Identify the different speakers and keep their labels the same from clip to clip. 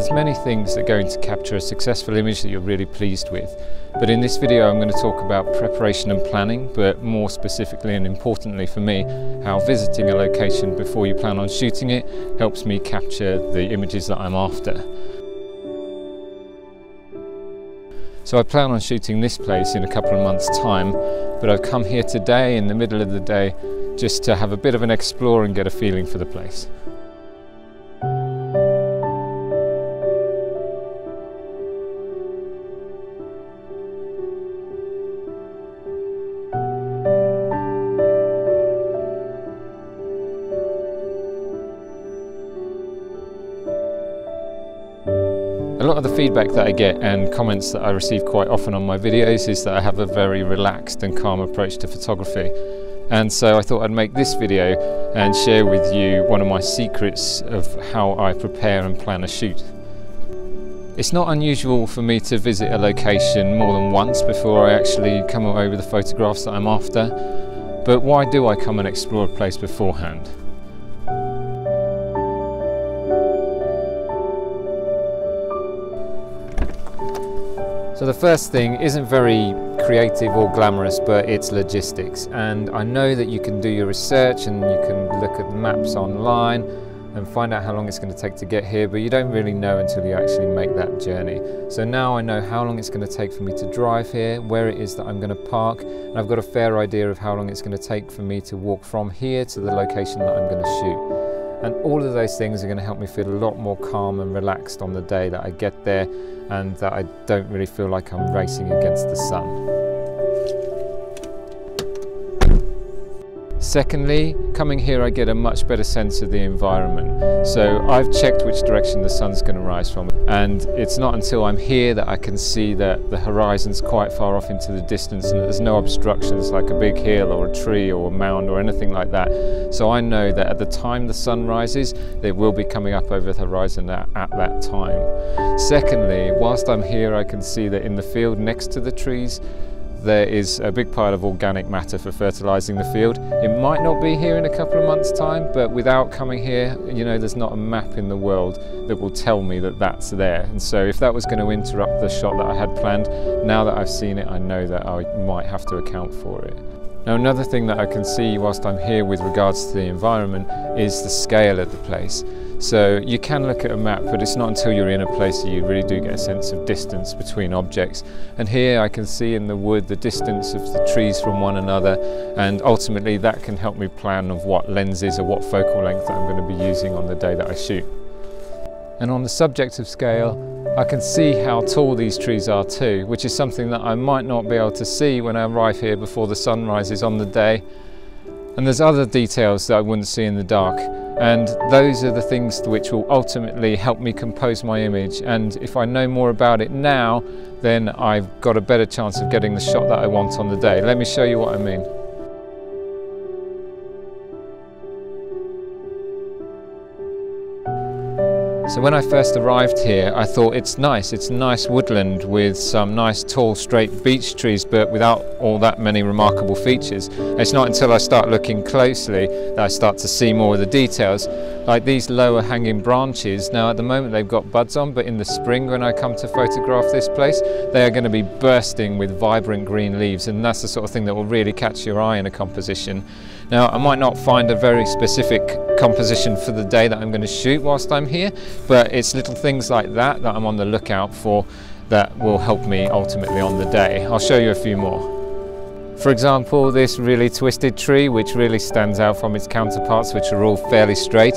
Speaker 1: there's many things that go into capture a successful image that you're really pleased with. But in this video I'm going to talk about preparation and planning, but more specifically and importantly for me, how visiting a location before you plan on shooting it helps me capture the images that I'm after. So I plan on shooting this place in a couple of months' time, but I've come here today in the middle of the day just to have a bit of an explore and get a feeling for the place. A lot of the feedback that I get and comments that I receive quite often on my videos is that I have a very relaxed and calm approach to photography. And so I thought I'd make this video and share with you one of my secrets of how I prepare and plan a shoot. It's not unusual for me to visit a location more than once before I actually come away with the photographs that I'm after. But why do I come and explore a place beforehand? So the first thing isn't very creative or glamorous, but it's logistics. And I know that you can do your research and you can look at maps online and find out how long it's going to take to get here, but you don't really know until you actually make that journey. So now I know how long it's going to take for me to drive here, where it is that I'm going to park, and I've got a fair idea of how long it's going to take for me to walk from here to the location that I'm going to shoot. And all of those things are going to help me feel a lot more calm and relaxed on the day that I get there, and that I don't really feel like I'm racing against the sun. Secondly, coming here I get a much better sense of the environment. So I've checked which direction the sun's going to rise from, and it's not until I'm here that I can see that the horizon's quite far off into the distance and that there's no obstructions like a big hill or a tree or a mound or anything like that. So I know that at the time the sun rises, they will be coming up over the horizon at that time. Secondly, whilst I'm here I can see that in the field next to the trees there is a big pile of organic matter for fertilising the field. It might not be here in a couple of months' time, but without coming here, you know, there's not a map in the world that will tell me that that's there. And so if that was going to interrupt the shot that I had planned, now that I've seen it, I know that I might have to account for it. Now, another thing that I can see whilst I'm here with regards to the environment is the scale of the place. So you can look at a map, but it's not until you're in a place that you really do get a sense of distance between objects. And here I can see in the wood the distance of the trees from one another, and ultimately that can help me plan of what lenses or what focal length that I'm going to be using on the day that I shoot. And on the subject of scale, I can see how tall these trees are too, which is something that I might not be able to see when I arrive here before the sun rises on the day. And there's other details that I wouldn't see in the dark, and those are the things which will ultimately help me compose my image. And if I know more about it now, then I've got a better chance of getting the shot that I want on the day. Let me show you what I mean. So when I first arrived here, I thought it's nice woodland with some nice tall straight beech trees, but without all that many remarkable features. It's not until I start looking closely that I start to see more of the details, like these lower hanging branches. Now at the moment they've got buds on, but in the spring when I come to photograph this place, they are going to be bursting with vibrant green leaves, and that's the sort of thing that will really catch your eye in a composition. Now I might not find a very specific composition for the day that I'm going to shoot whilst I'm here, but it's little things like that that I'm on the lookout for that will help me ultimately on the day. I'll show you a few more. For example, this really twisted tree, which really stands out from its counterparts, which are all fairly straight.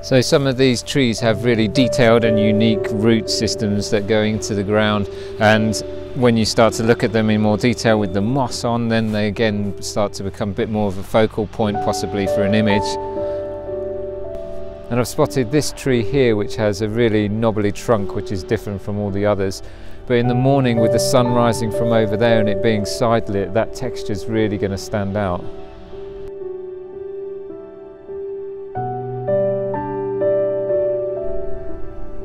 Speaker 1: So some of these trees have really detailed and unique root systems that go into the ground, and when you start to look at them in more detail with the moss on, then they again start to become a bit more of a focal point possibly for an image. And I've spotted this tree here which has a really knobbly trunk which is different from all the others, but in the morning with the sun rising from over there and it being side lit, that texture is really going to stand out.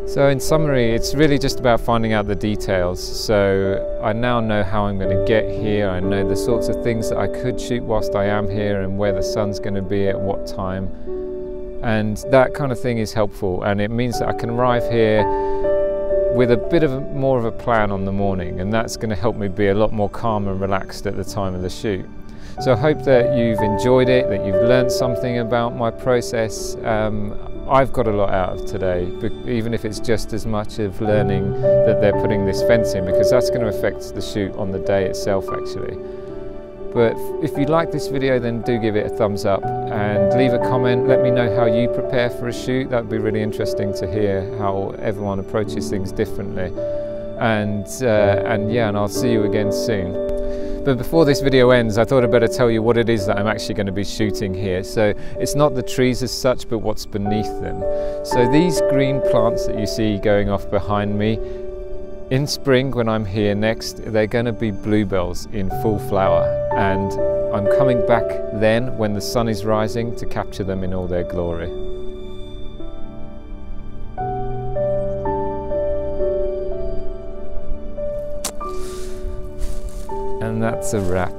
Speaker 1: So in summary, it's really just about finding out the details. So I now know how I'm going to get here. I know the sorts of things that I could shoot whilst I am here and where the sun's going to be at what time. And that kind of thing is helpful, and it means that I can arrive here with a bit of more of a plan on the morning, and that's going to help me be a lot more calm and relaxed at the time of the shoot. So I hope that you've enjoyed it, that you've learned something about my process. I've got a lot out of today, even if it's just as much of learning that they're putting this fence in, because that's going to affect the shoot on the day itself actually. But if you like this video, then do give it a thumbs up and leave a comment. Let me know how you prepare for a shoot. That would be really interesting to hear how everyone approaches things differently. And I'll see you again soon. But before this video ends, I thought I'd better tell you what it is that I'm actually going to be shooting here. So it's not the trees as such, but what's beneath them. So these green plants that you see going off behind me, in spring when I'm here next, they're going to be bluebells in full flower. And I'm coming back then when the sun is rising to capture them in all their glory. And that's a wrap.